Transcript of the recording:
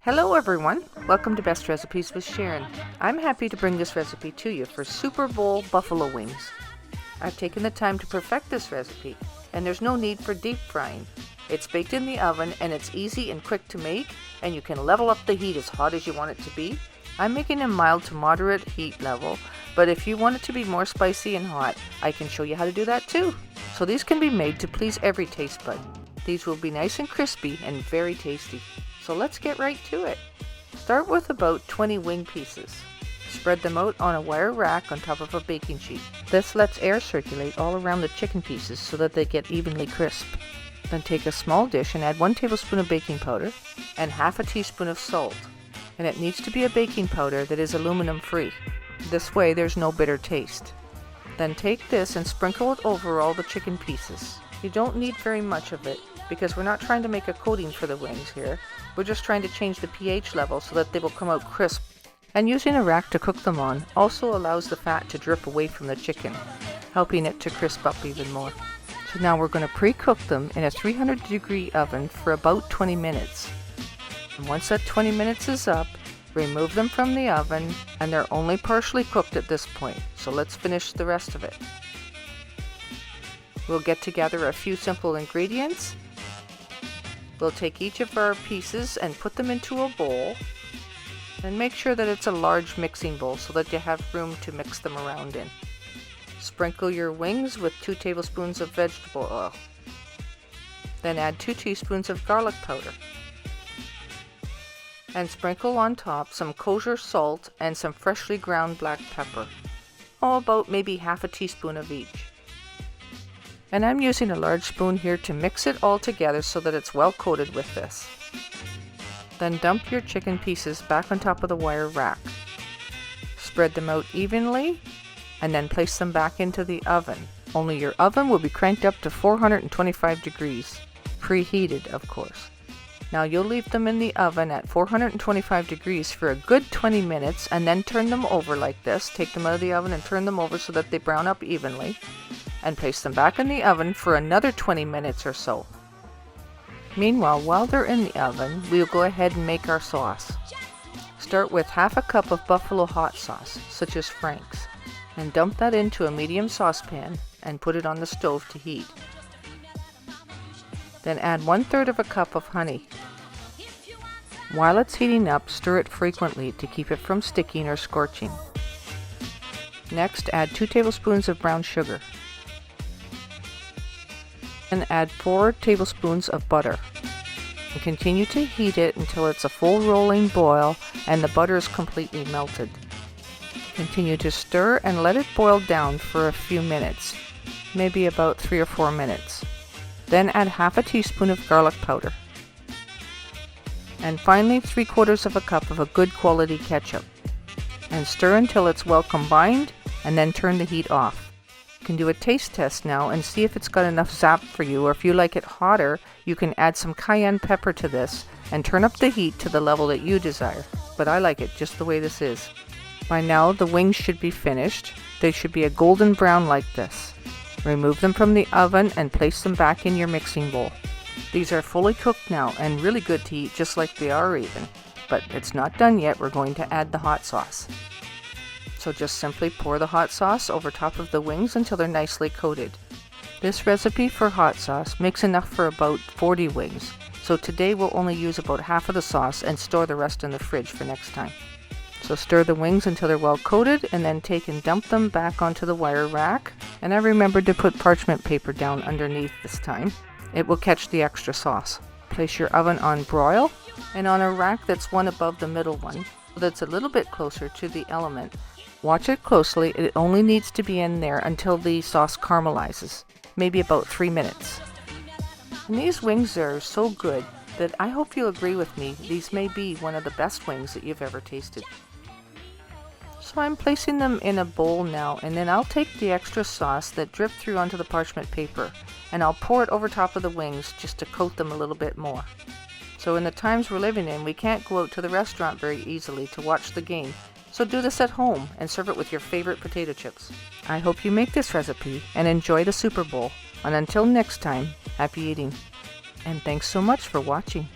Hello everyone, welcome to Best Recipes with Sharon. I'm happy to bring this recipe to you for Super Bowl buffalo wings. I've taken the time to perfect this recipe, and there's no need for deep frying. It's baked in the oven and it's easy and quick to make, and you can level up the heat as hot as you want it to be. I'm making a mild to moderate heat level, but if you want it to be more spicy and hot, I can show you how to do that too. So these can be made to please every taste bud. These will be nice and crispy and very tasty. So let's get right to it. Start with about 20 wing pieces. Spread them out on a wire rack on top of a baking sheet. This lets air circulate all around the chicken pieces so that they get evenly crisp. Then take a small dish and add 1 tablespoon of baking powder and half a teaspoon of salt. And it needs to be a baking powder that is aluminum free. This way there's no bitter taste. Then take this and sprinkle it over all the chicken pieces. You don't need very much of it because we're not trying to make a coating for the wings here. We're just trying to change the pH level so that they will come out crisp. And using a rack to cook them on also allows the fat to drip away from the chicken, helping it to crisp up even more. So now we're going to pre-cook them in a 300-degree oven for about 20 minutes. And once that 20 minutes is up, remove them from the oven, and they're only partially cooked at this point. So let's finish the rest of it. We'll get together a few simple ingredients. We'll take each of our pieces and put them into a bowl, and make sure that it's a large mixing bowl so that you have room to mix them around in. Sprinkle your wings with 2 tablespoons of vegetable oil. Then add 2 teaspoons of garlic powder. And sprinkle on top some kosher salt and some freshly ground black pepper. About maybe half a teaspoon of each. And I'm using a large spoon here to mix it all together so that it's well coated with this. Then dump your chicken pieces back on top of the wire rack. Spread them out evenly and then place them back into the oven. Only your oven will be cranked up to 425 degrees, preheated of course. Now you'll leave them in the oven at 425 degrees for a good 20 minutes and then turn them over like this. Take them out of the oven and turn them over so that they brown up evenly. And place them back in the oven for another 20 minutes or so. Meanwhile, while they're in the oven, we'll go ahead and make our sauce. Start with half a cup of buffalo hot sauce, such as Frank's, and dump that into a medium saucepan and put it on the stove to heat. Then add 1/3 of a cup of honey. While it's heating up, stir it frequently to keep it from sticking or scorching. Next, add 2 tablespoons of brown sugar. And add 4 tablespoons of butter. And continue to heat it until it's a full rolling boil and the butter is completely melted. Continue to stir and let it boil down for a few minutes, maybe about 3 or 4 minutes. Then add half a teaspoon of garlic powder. And finally 3/4 of a cup of a good quality ketchup. And stir until it's well combined and then turn the heat off. You can do a taste test now and see if it's got enough zap for you, or if you like it hotter, you can add some cayenne pepper to this and turn up the heat to the level that you desire. But I like it just the way this is. By now the wings should be finished. They should be a golden brown like this. Remove them from the oven and place them back in your mixing bowl. These are fully cooked now and really good to eat just like they are even. But it's not done yet, we're going to add the hot sauce. So just simply pour the hot sauce over top of the wings until they're nicely coated. This recipe for hot sauce makes enough for about 40 wings, so today we'll only use about half of the sauce and store the rest in the fridge for next time. So stir the wings until they're well coated and then take and dump them back onto the wire rack. And I remembered to put parchment paper down underneath this time. It will catch the extra sauce. Place your oven on broil and on a rack that's one above the middle one, so that's a little bit closer to the element. Watch it closely, it only needs to be in there until the sauce caramelizes, maybe about 3 minutes. And these wings are so good that I hope you'll agree with me, these may be one of the best wings that you've ever tasted. So I'm placing them in a bowl now, and then I'll take the extra sauce that dripped through onto the parchment paper, and I'll pour it over top of the wings just to coat them a little bit more. So in the times we're living in, we can't go out to the restaurant very easily to watch the game. So do this at home and serve it with your favorite potato chips. I hope you make this recipe and enjoy the Super Bowl. And until next time, happy eating. And thanks so much for watching.